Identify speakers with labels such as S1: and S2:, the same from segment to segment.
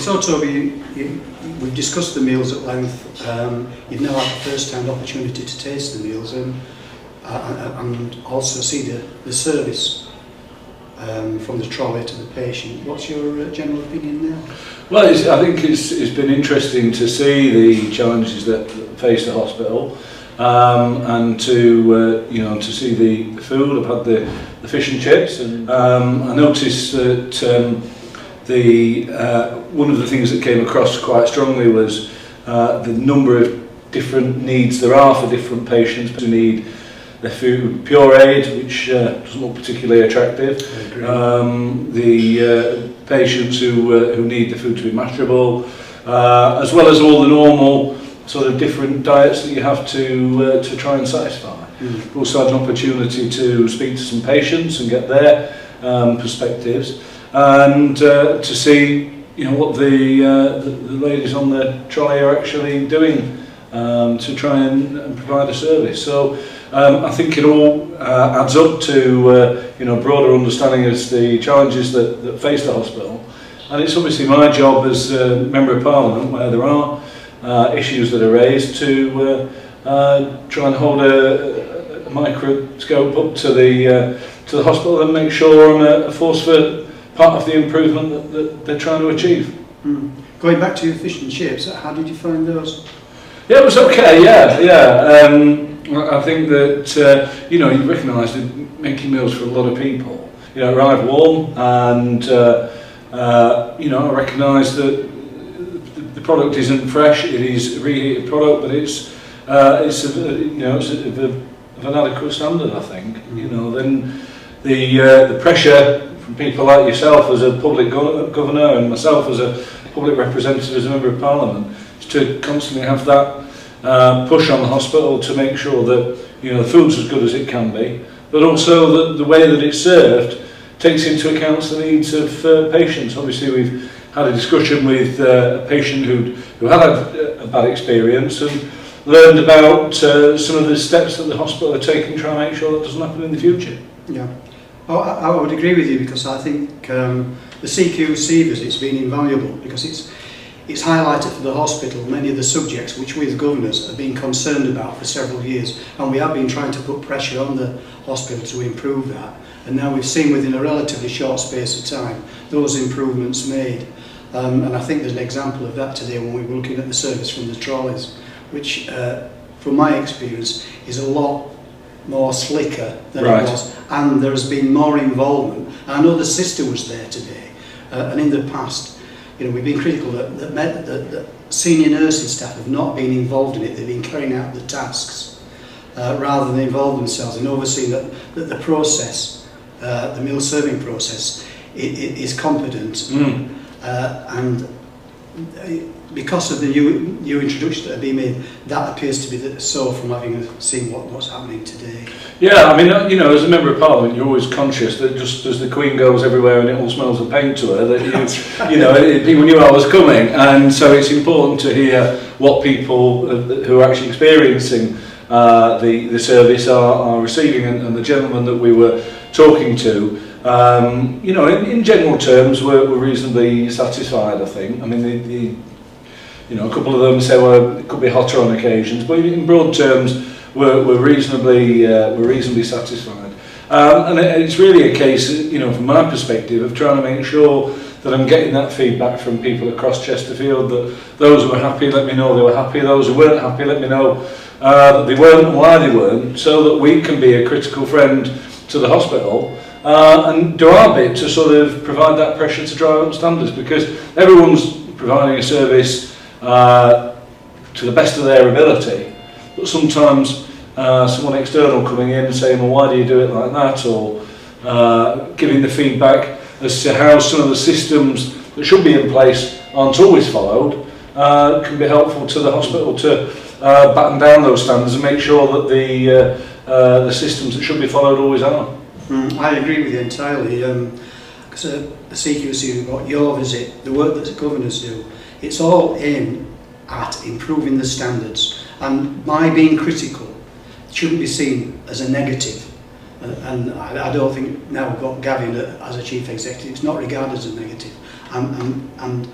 S1: So Toby, we've discussed the meals at length. You've now had the first-hand opportunity to taste the meals and also see the service from the trolley to the patient. What's your general opinion now?
S2: Well, I think it's been interesting to see the challenges that face the hospital, and to to see the food. I've had the fish and chips, and I noticed that one of the things that came across quite strongly was the number of different needs there are for different patients who need their food pureed, which doesn't look particularly attractive. The patients who need the food to be mashable, as well as all the normal sort of different diets that you have to try and satisfy. We also had an opportunity to speak to some patients and get their perspectives, and to see what the ladies on the trolley are actually doing to try and provide a service. So I think it all adds up to broader understanding as the challenges that face the hospital, and it's obviously my job as a Member of Parliament, where there are issues that are raised, to try and hold a microscope up to the hospital and make sure I'm a force for part of the improvement that they're trying to achieve.
S1: Going back to your fish and chips, how did you find those?
S2: Yeah, it was okay. I think that you recognise that making meals for a lot of people, arrive warm, and I recognise that the product isn't fresh. It is a reheated product, but it's of an adequate standard, I think. Then the pressure from people like yourself as a public governor and myself as a public representative, as a Member of Parliament, is to constantly have that push on the hospital to make sure that the food's as good as it can be, but also that the way that it's served takes into account the needs of patients. Obviously, we've had a discussion with a patient who had a bad experience and learned about some of the steps that the hospital are taking to try and make sure that doesn't happen in the future.
S1: Yeah, I would agree with you, because I think the CQC visit's been invaluable, because it's highlighted for the hospital many of the subjects which we as governors have been concerned about for several years, and we have been trying to put pressure on the hospital to improve that, and now we've seen within a relatively short space of time those improvements made, and I think there's an example of that today when we were looking at the service from the trolleys, which from my experience is a lot more slicker than it was, and there has been more involvement. I know the sister was there today, and in the past we've been critical that senior nursing staff have not been involved in it. They've been carrying out the tasks rather than involve themselves and overseeing that the process, the meal serving process, is competent. And because of the new introductions that have been made, that appears to be so from having seen what's happening today.
S2: Yeah, I mean, as a Member of Parliament, you're always conscious that just as the Queen goes everywhere and it all smells of paint to her, that people knew I was coming, and so it's important to hear what people who are actually experiencing the service are receiving, and the gentleman that we were talking to, in general terms, we're reasonably satisfied, I think. I mean, a couple of them say, well, it could be hotter on occasions, but in broad terms, we're reasonably satisfied. And it's really a case, from my perspective, of trying to make sure that I'm getting that feedback from people across Chesterfield, that those who were happy let me know they were happy, those who weren't happy let me know that they weren't and why they weren't, so that we can be a critical friend to the hospital and do our bit to sort of provide that pressure to drive up standards, because everyone's providing a service to the best of their ability, but sometimes someone external coming in and saying, well, why do you do it like that, or giving the feedback as to how some of the systems that should be in place aren't always followed, can be helpful to the hospital to batten down those standards and make sure that the systems that should be followed always are.
S1: I agree with you entirely, because the CQC report, your visit, the work that the governors do, it's all aimed at improving the standards, and my being critical shouldn't be seen as a negative, and I don't think now we've got Gavin as a chief executive, it's not regarded as a negative, and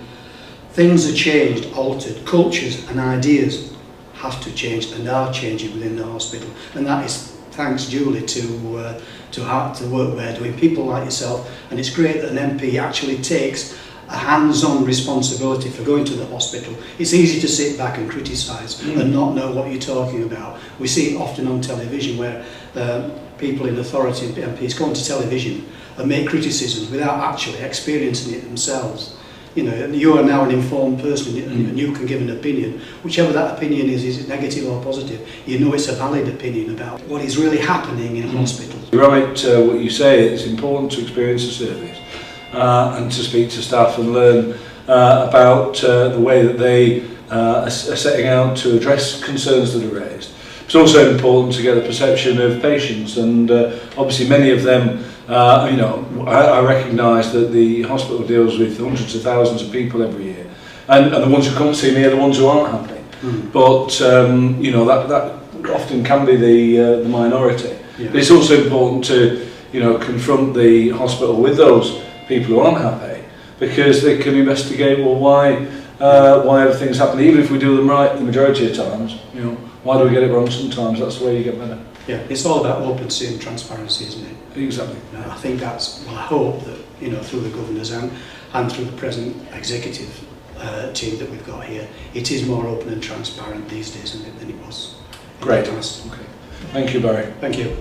S1: things are changed, altered, cultures and ideas have to change and are changing within the hospital, and that is thanks duly to the work we're doing, people like yourself, and it's great that an MP actually takes a hands-on responsibility for going to the hospital. It's easy to sit back and criticise and not know what you're talking about. We see it often on television where people in authority and MPs go onto television and make criticisms without actually experiencing it themselves. You know, you are now an informed person and you can give an opinion. Whichever that opinion is it negative or positive, you know it's a valid opinion about what is really happening in hospitals.
S2: You're right, what you say, it's important to experience the service and to speak to staff and learn about the way that they are setting out to address concerns that are raised. It's also important to get the perception of patients, and obviously many of them, you know, I recognise that the hospital deals with hundreds of thousands of people every year, and the ones who come to see me are the ones who aren't happy. But you know, that often can be the minority.
S1: Yeah.
S2: But it's also important to, you know, confront the hospital with those people who aren't happy, because they can investigate, well, why are things happening, even if we do them right the majority of times, you know, why do we get it wrong sometimes? That's the way you get better.
S1: Yeah, it's all about openness and transparency, isn't it?
S2: Exactly.
S1: I think that's, well, I hope that, you know, through the governors and through the present executive team that we've got here, it is more open and transparent these days than it was.
S2: Great.
S1: In the past.
S2: Okay. Thank you, Barry.
S1: Thank you.